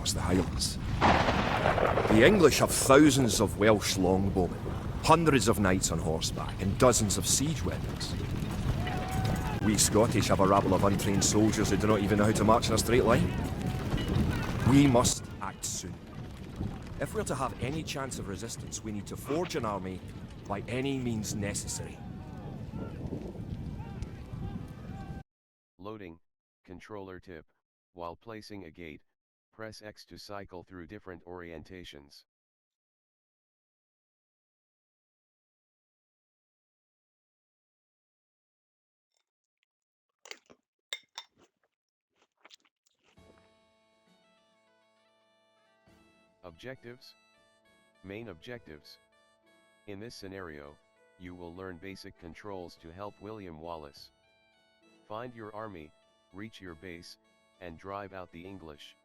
across the Highlands. The English have thousands of Welsh longbowmen, hundreds of knights on horseback, and dozens of siege weapons. We Scottish have a rabble of untrained soldiers who do not even know how to march in a straight line. We must act soon. If we're to have any chance of resistance, we need to forge an army by any means necessary. Loading, controller tip. While placing a gate, press X to cycle through different orientations. Objectives. Main objectives. In this scenario, you will learn basic controls to help William Wallace. Find your army, reach your base, and drive out the English.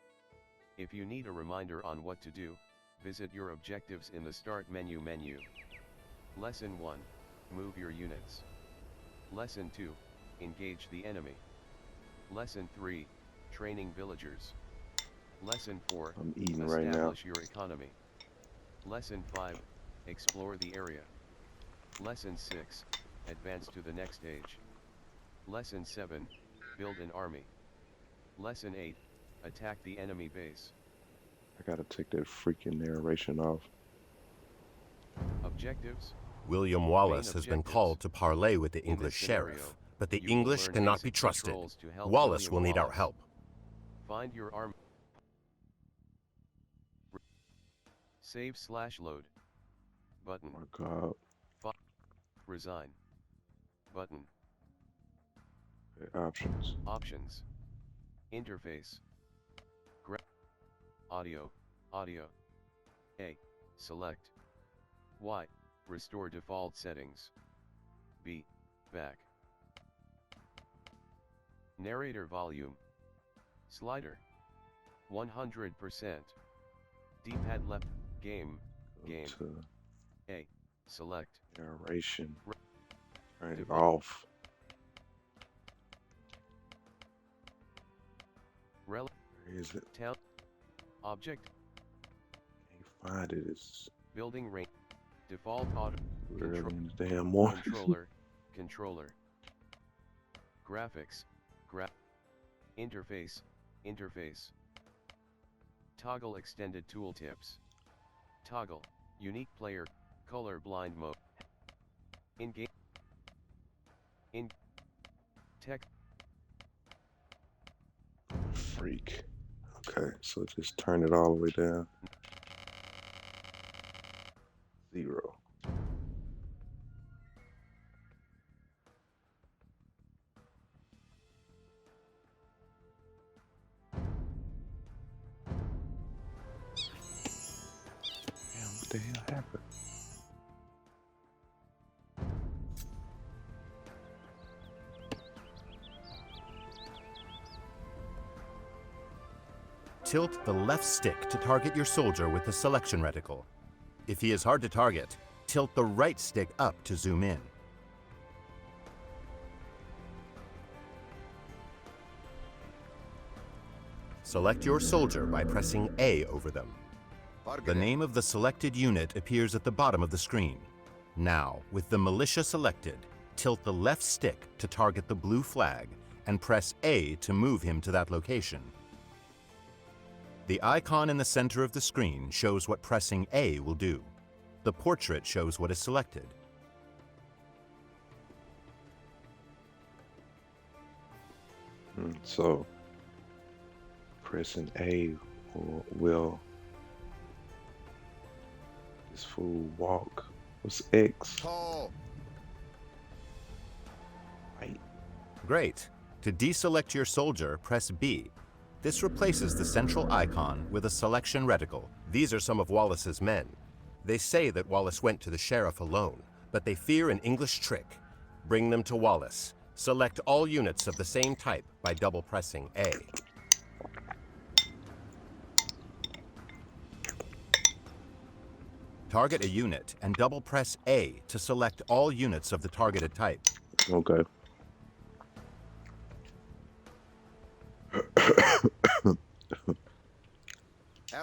If you need a reminder on what to do, visit your objectives in the Start menu. Lesson 1, move your units. Lesson 2, engage the enemy. Lesson 3, training villagers. Lesson 4, I'm eating right now. establish your economy. Lesson 5, explore the area. Lesson 6, advance to the next stage. Lesson 7, build an army. Lesson 8, attack the enemy base. I gotta take that freaking narration off. Objectives. William Wallace has been called to parley with the In English this scenario, sheriff, but the you will English learn cannot be basic trusted. controls to help Wallace William will need our Wallace. help. Find your army. Save/load. Button. Oh my god. Resign. Button. Okay, options. Options. Interface. Audio. A. Select. Y. Restore default settings. B. Back. Narrator volume. Slider. 100%. D-pad left. Game. Go to A. Select. narration. Turn it Default. off. Rel. Where is it? Tell. Object. Can't find it. It's Building range. Default auto. early Control. in the damn morning. Controller. Graphics. Interface. Toggle extended tooltips. Toggle, unique player, color blind mode. In-game. Tech. Freak. Okay, so just turn it all the way down. 0. Damn, what the hell happened? Tilt the left stick to target your soldier with the selection reticle. If he is hard to target, tilt the right stick up to zoom in. Select your soldier by pressing A over them. The name of the selected unit appears at the bottom of the screen. Now, with the militia selected, tilt the left stick to target the blue flag and press A to move him to that location. The icon in the center of the screen shows what pressing A will do. The portrait shows what is selected. So, pressing A will this fool walk. What's X? Right. Great. To deselect your soldier, press B. This replaces the central icon with a selection reticle. These are some of Wallace's men. They say that Wallace went to the sheriff alone, but they fear an English trick. Bring them to Wallace. Select all units of the same type by double pressing A. Target a unit and double press A to select all units of the targeted type. Okay.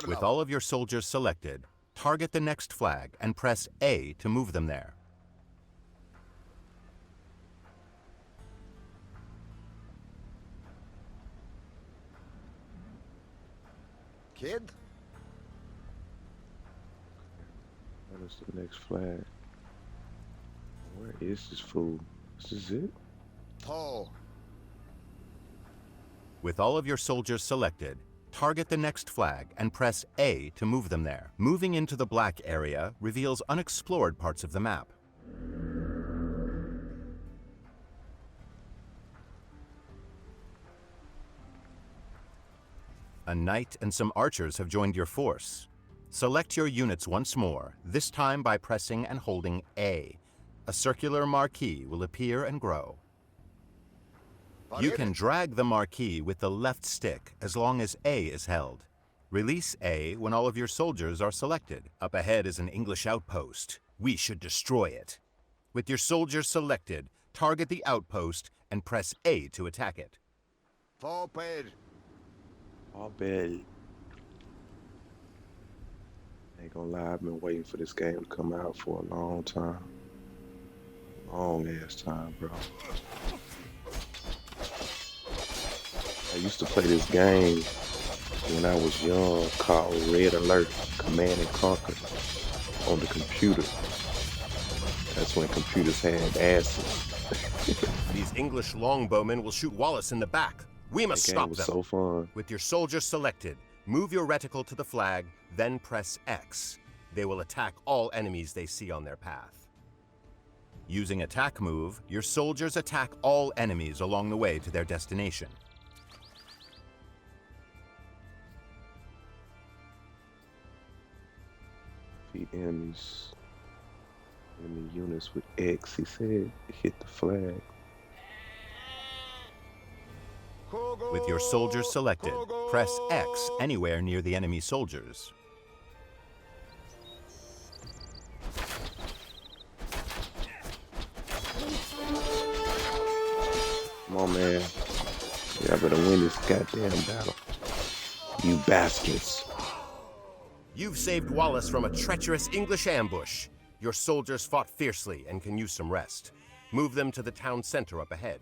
With all of your soldiers selected, target the next flag and press A to move them there. Kid? What is the next flag? Where is this fool? Is this it? Paul. With all of your soldiers selected, target the next flag and press A to move them there. Moving into the black area reveals unexplored parts of the map. A knight and some archers have joined your force. Select your units once more, this time by pressing and holding A. A circular marquee will appear and grow. You can drag the marquee with the left stick as long as A is held. Release A when all of your soldiers are selected. Up ahead is an English outpost. We should destroy it. With your soldiers selected, target the outpost and press A to attack it. Forward. I'll bet. Ain't gonna lie, I've been waiting for this game to come out for a long time. Long ass time, bro. I used to play this game when I was young called Red Alert Command and Conquer on the computer. That's when computers had asses. These English longbowmen will shoot Wallace in the back. We must That game stop was them. so fun. With your soldiers selected, move your reticle to the flag, then press X. They will attack all enemies they see on their path. Using attack move, your soldiers attack all enemies along the way to their destination. Defeat enemies. Enemy units with X. He said hit the flag. With your soldiers selected, press X anywhere near the enemy soldiers. Come on, man. Y'all better win this goddamn battle. You bastards. You've saved Wallace from a treacherous English ambush. Your soldiers fought fiercely and can use some rest. Move them to the town center up ahead.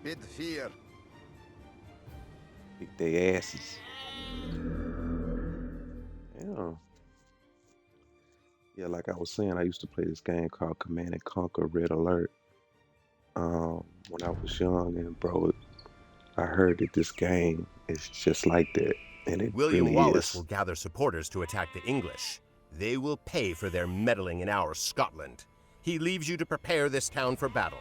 Bid fear. Kick their asses. Yeah. Yeah, like I was saying, I used to play this game called Command and Conquer Red Alert. When I was young, and bro, I heard that this game is just like that, and it William really Wallace is. will gather supporters to attack the English. They will pay for their meddling in our Scotland. He leaves you to prepare this town for battle.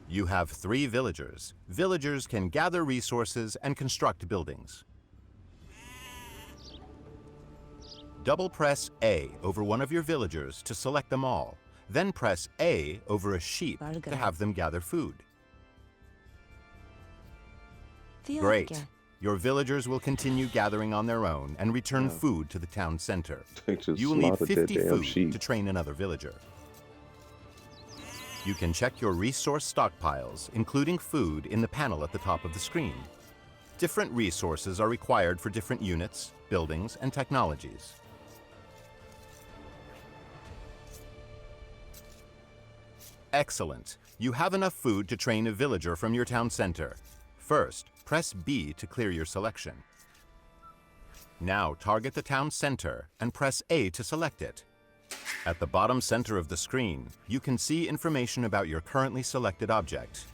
You have 3 villagers. Villagers can gather resources and construct buildings. Double press A over one of your villagers to select them all. Then press A over a sheep to have them gather food. Great. Your villagers will continue gathering on their own and return food to the town center. They just You will need slaughtered that 50 damn food sheep. to train another villager. You can check your resource stockpiles, including food, in the panel at the top of the screen. Different resources are required for different units, buildings, and technologies. Excellent. You have enough food to train a villager from your town center. First, press B to clear your selection. Now target the town center and press A to select it. At the bottom center of the screen, you can see information about your currently selected object.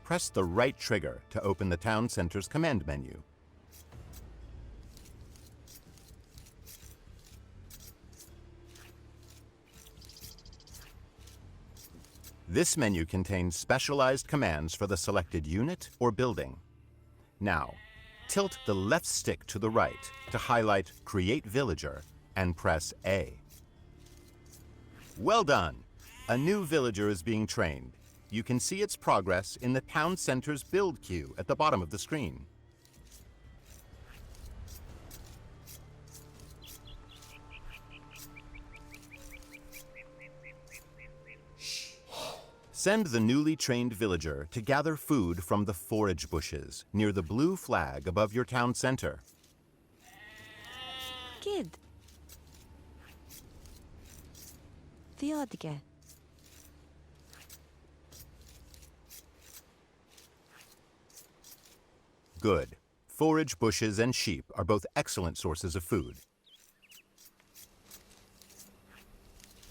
Press the right trigger to open the town center's command menu. This menu contains specialized commands for the selected unit or building. Now, tilt the left stick to the right to highlight Create Villager and press A. Well done! A new villager is being trained. You can see its progress in the town center's build queue at the bottom of the screen. Send the newly trained villager to gather food from the forage bushes near the blue flag above your town center. Kid. Theodige. Good. Forage bushes and sheep are both excellent sources of food.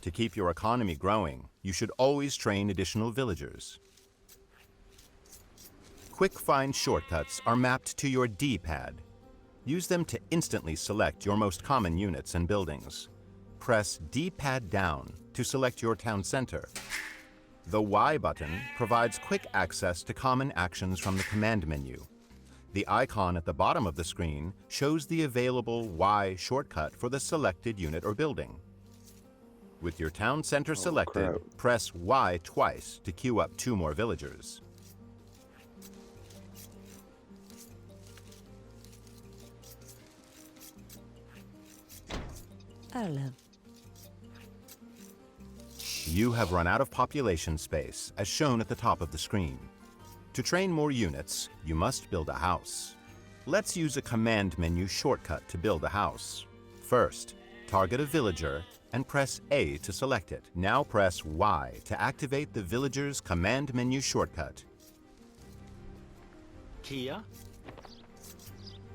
To keep your economy growing, you should always train additional villagers. Quick find shortcuts are mapped to your D-pad. Use them to instantly select your most common units and buildings. Press D-pad down to select your town center. The Y button provides quick access to common actions from the command menu. The icon at the bottom of the screen shows the available Y shortcut for the selected unit or building. With your town center selected, crap. press Y twice to queue up 2 more villagers. Erlen. You have run out of population space, as shown at the top of the screen. To train more units, you must build a house. Let's use a command menu shortcut to build a house. First, target a villager and press A to select it. Now press Y to activate the villager's command menu shortcut. Kia.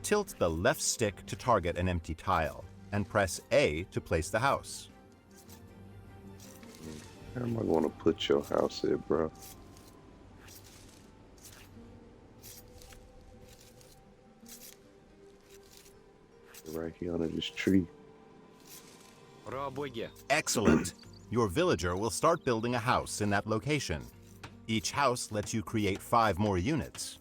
Tilt the left stick to target an empty tile and press A to place the house. Where am I going to put your house at, bro? Right here under this tree. Рабоге. Excellent! Your villager will start building a house in that location. Each house lets you create 5 more units.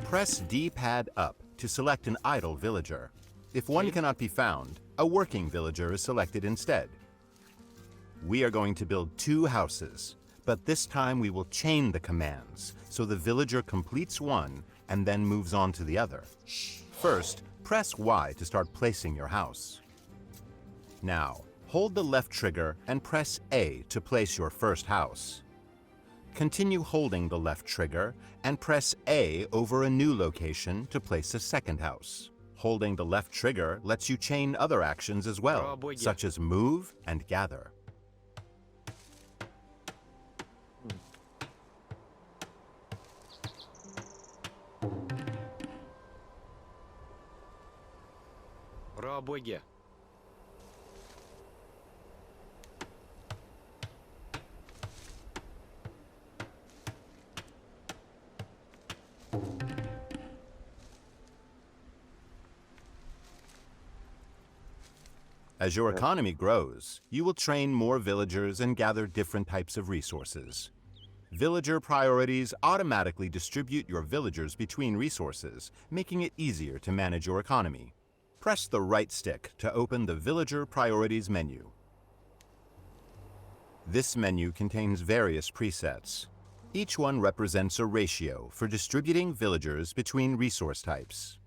Press D-pad up to select an idle villager. If one cannot be found, a working villager is selected instead. We are going to build 2 houses, but this time we will chain the commands, so the villager completes one and then moves on to the other. First, press Y to start placing your house. Now, hold the left trigger and press A to place your first house. Continue holding the left trigger and press A over a new location to place a second house. Holding the left trigger lets you chain other actions as well, such as move and gather. Рабоге. As your economy grows, you will train more villagers and gather different types of resources. Villager priorities automatically distribute your villagers between resources, making it easier to manage your economy. Press the right stick to open the Villager Priorities menu. This menu contains various presets. Each one represents a ratio for distributing villagers between resource types.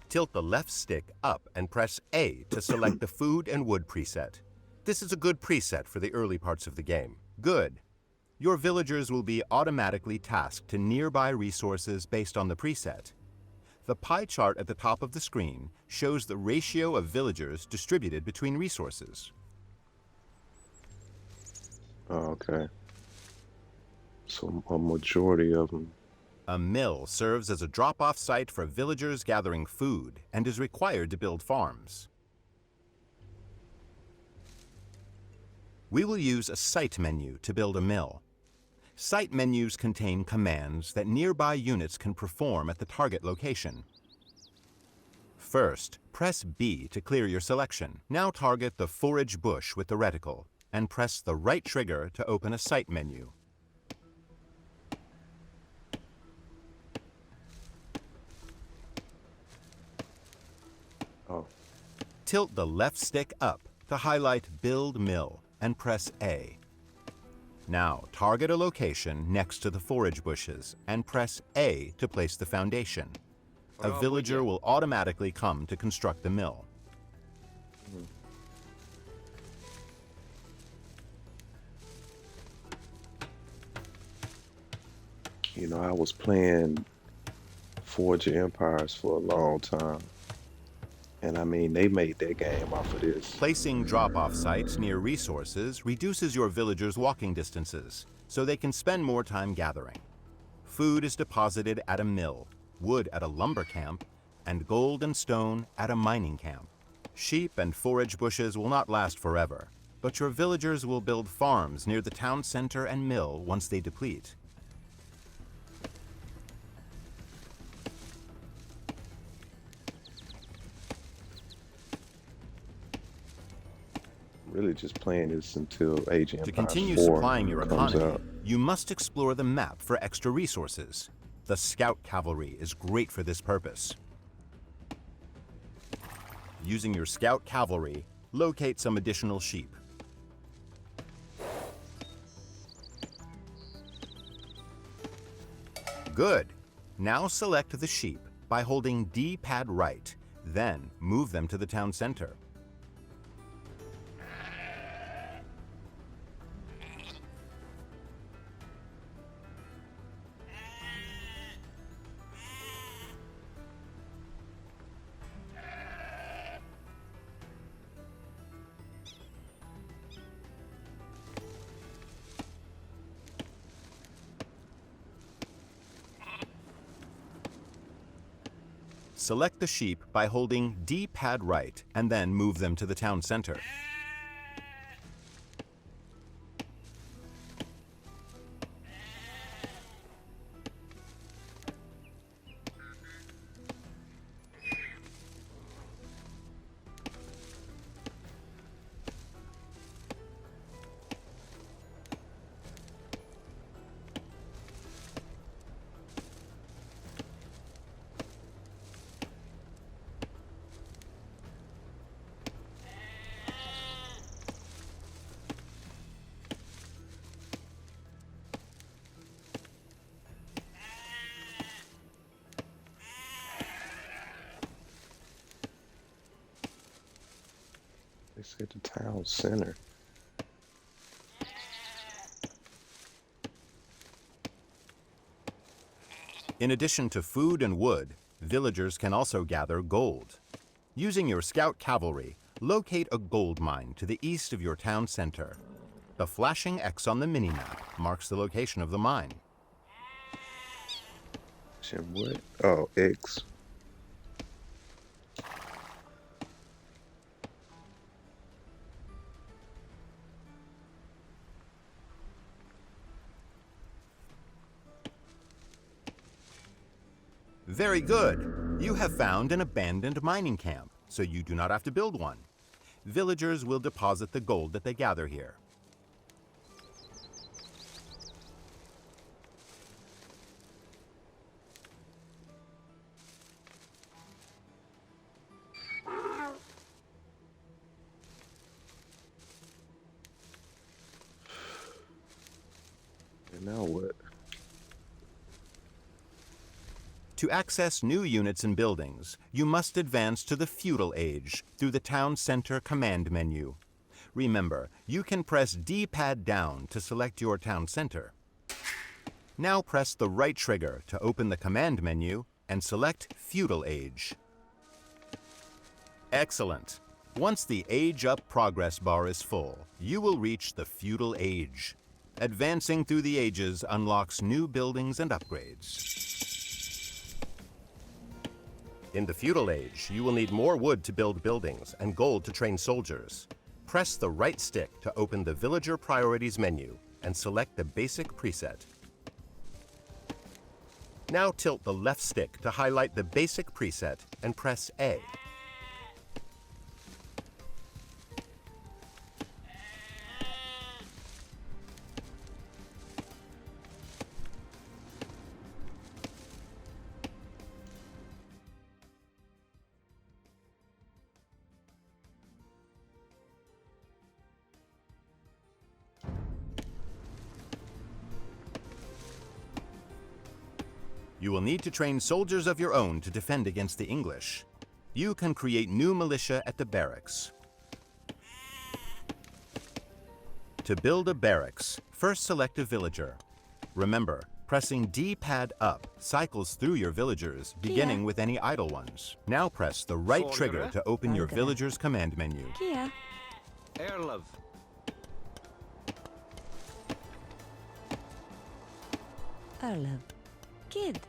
Tilt the left stick up and press A to select the Food and Wood preset. This is a good preset for the early parts of the game. Good. Your villagers will be automatically tasked to nearby resources based on the preset. The pie chart at the top of the screen shows the ratio of villagers distributed between resources. Oh, okay. So a majority of them. A mill serves as a drop-off site for villagers gathering food and is required to build farms. We will use a site menu to build a mill. Site menus contain commands that nearby units can perform at the target location. First, press B to clear your selection. Now target the forage bush with the reticle and press the right trigger to open a site menu. Oh, Tilt the left stick up to highlight Build Mill and press A. Now target a location next to the forage bushes and press A to place the foundation. A villager will automatically come to construct the mill. You know, I was playing Forge of Empires for a long time. And I mean, they made that game off of this. Placing drop-off sites near resources reduces your villagers' walking distances, so they can spend more time gathering. Food is deposited at a mill, wood at a lumber camp, and gold and stone at a mining camp. Sheep and forage bushes will not last forever, but your villagers will build farms near the town center and mill once they deplete. Really just playing this until Age of To Empires continue 4 supplying your comes economy, out. you must explore the map for extra resources. The scout cavalry is great for this purpose. Using your scout cavalry, locate some additional sheep. Good. Now select the sheep by holding D-pad right, then move them to the town center. Select the sheep by holding D-pad right and then move them to the town center. They said the town center. In addition to food and wood, villagers can also gather gold. Using your scout cavalry, locate a gold mine to the east of your town center. The flashing X on the minimap marks the location of the mine. Shit, what? Oh, X. Very good. You have found an abandoned mining camp, so you do not have to build one. Villagers will deposit the gold that they gather here. And now what? To access new units and buildings, you must advance to the Feudal Age through the Town Center command menu. Remember, you can press D-pad down to select your town center. Now press the right trigger to open the command menu and select Feudal Age. Excellent. Once the Age Up progress bar is full, you will reach the Feudal Age. Advancing through the ages unlocks new buildings and upgrades. In the Feudal Age, you will need more wood to build buildings and gold to train soldiers. Press the right stick to open the Villager Priorities menu and select the basic preset. Now tilt the left stick to highlight the basic preset and press A. You will need to train soldiers of your own to defend against the English. You can create new militia at the barracks. To build a barracks, first select a villager. Remember, Pressing D-pad up cycles through your villagers, beginning with any idle ones. Now press the right trigger to open your villager's command menu. Kia. Erlev. Erlev. Kid.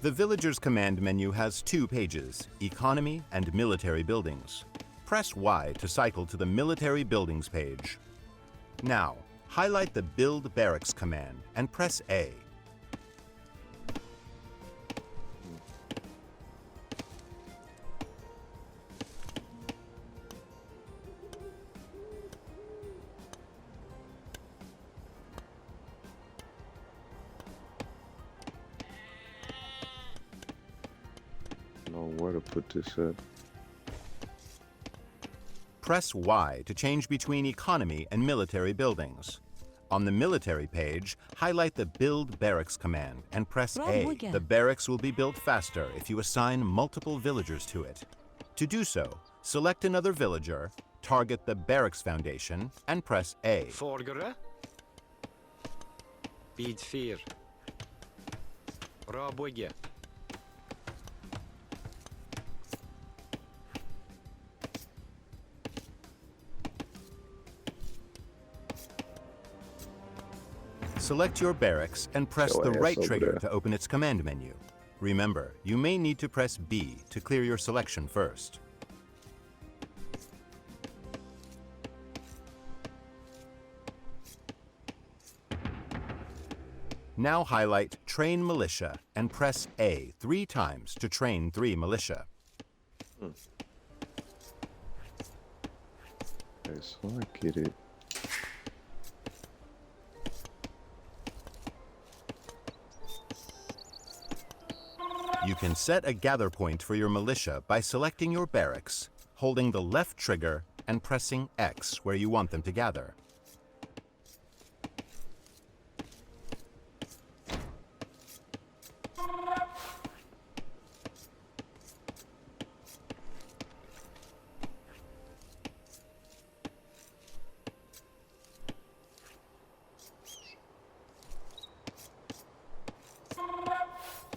The villager's command menu has 2 pages, Economy and Military Buildings. Press Y to cycle to the Military Buildings page. Now, highlight the Build Barracks command and press A. Know where to put this at. Press Y to change between economy and military buildings. On the military page, highlight the Build Barracks command and press A. The barracks will be built faster if you assign multiple villagers to it. To do so, select another villager, target the barracks foundation, and press A. Forgere. Bid 4. Rabwege. Select your barracks and press Show the ass right over trigger there. to open its command menu. Remember, you may need to press B to clear your selection first. Now highlight Train Militia and press A 3 times to train 3 militia. Okay, so I get it. You can set a gather point for your militia by selecting your barracks, holding the left trigger, and pressing X where you want them to gather.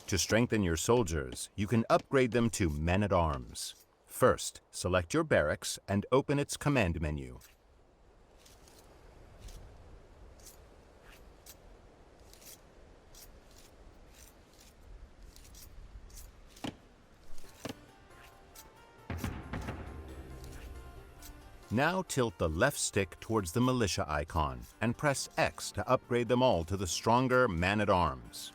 To strengthen your soldiers, you can upgrade them to men-at-arms. First, select your barracks and open its command menu. Now tilt the left stick towards the militia icon and press X to upgrade them all to the stronger man-at-arms.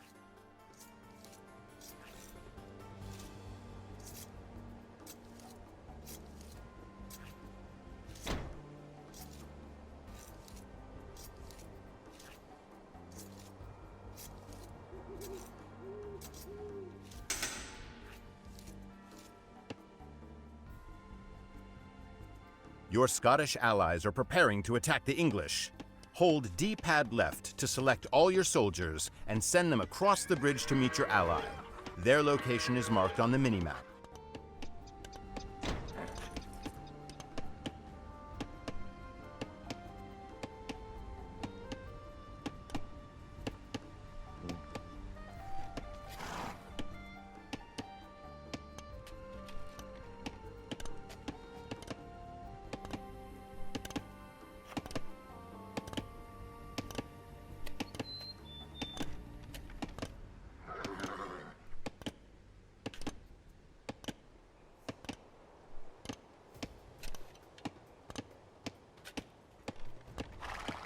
Your Scottish allies are preparing to attack the English. Hold D-pad left to select all your soldiers and send them across the bridge to meet your ally. Their location is marked on the minimap.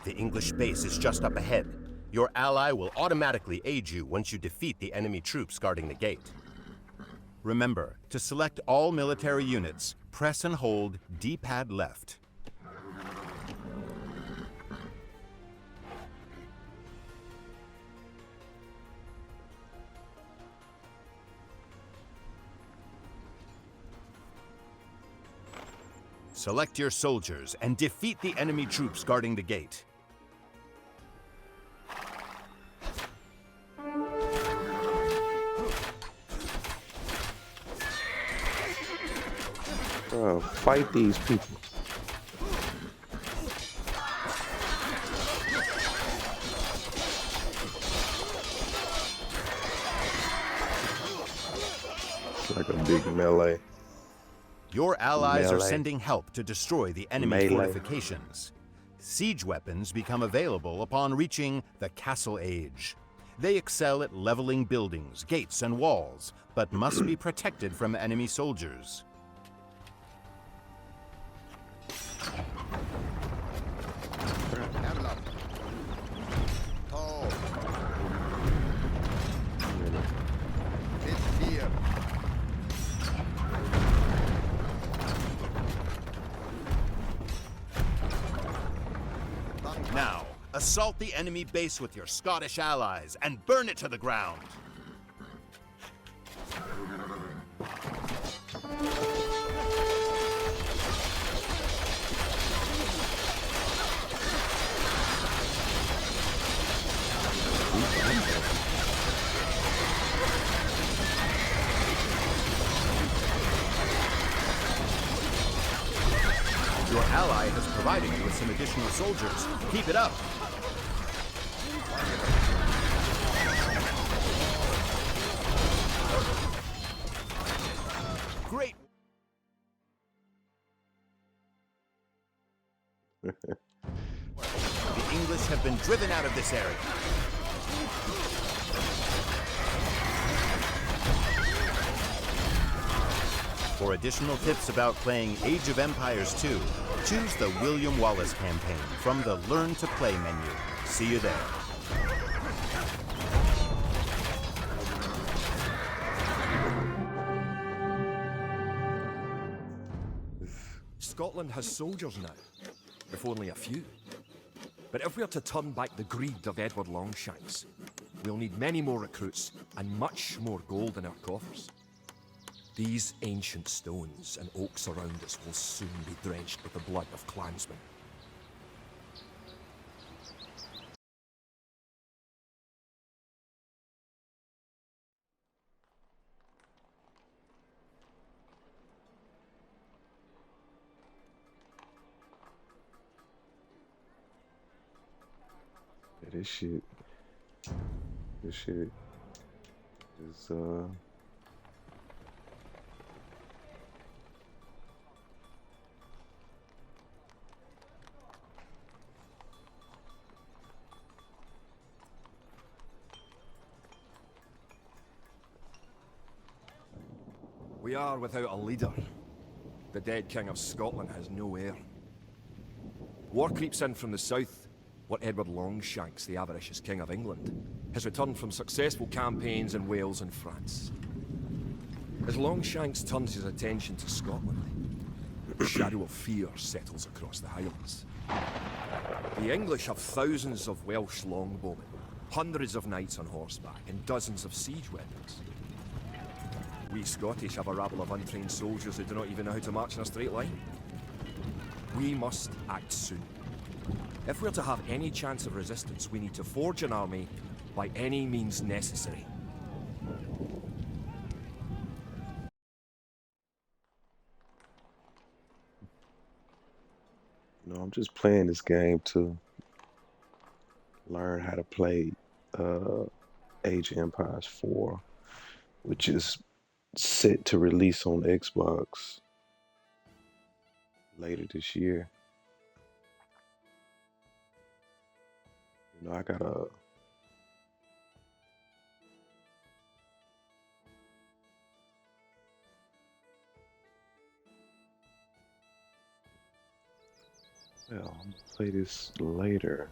The English base is just up ahead. Your ally will automatically aid you once you defeat the enemy troops guarding the gate. Remember, to select all military units, press and hold D-pad left. Select your soldiers and defeat the enemy troops guarding the gate. Fight these people. like a big melee. Your allies are Melee. sending help to destroy the enemy Melee. fortifications. Siege weapons become available upon reaching the Castle Age. They excel at leveling buildings, gates, and walls, but must be protected from enemy soldiers. Erlab. Po. Bid fear. Now, assault the enemy base with your Scottish allies and burn it to the ground. Your ally has provided you with some additional soldiers. Keep it up. Great. The English have been driven out of this area. For additional tips about playing Age of Empires 2, choose the William Wallace campaign from the Learn to Play menu. See you there. Scotland has soldiers now, if only a few. But if we are to turn back the greed of Edward Longshanks, we'll need many more recruits and much more gold in our coffers. These ancient stones and oaks around us will soon be drenched with the blood of clansmen. Yeah, this shit is We are without a leader. The dead King of Scotland has no heir. War creeps in from the south, what Edward Longshanks, the avaricious King of England, has returned from successful campaigns in Wales and France. As Longshanks turns his attention to Scotland, a shadow of fear settles across the Highlands. The English have thousands of Welsh longbowmen, hundreds of knights on horseback, and dozens of siege weapons. We Scottish have a rabble of untrained soldiers who do not even know how to march in a straight line. We must act soon. If we're to have any chance of resistance, we need to forge an army by any means necessary. I'm just playing this game to learn how to play Age of Empires 4, which is set to release on Xbox later this year. I gotta I'm gonna play this later.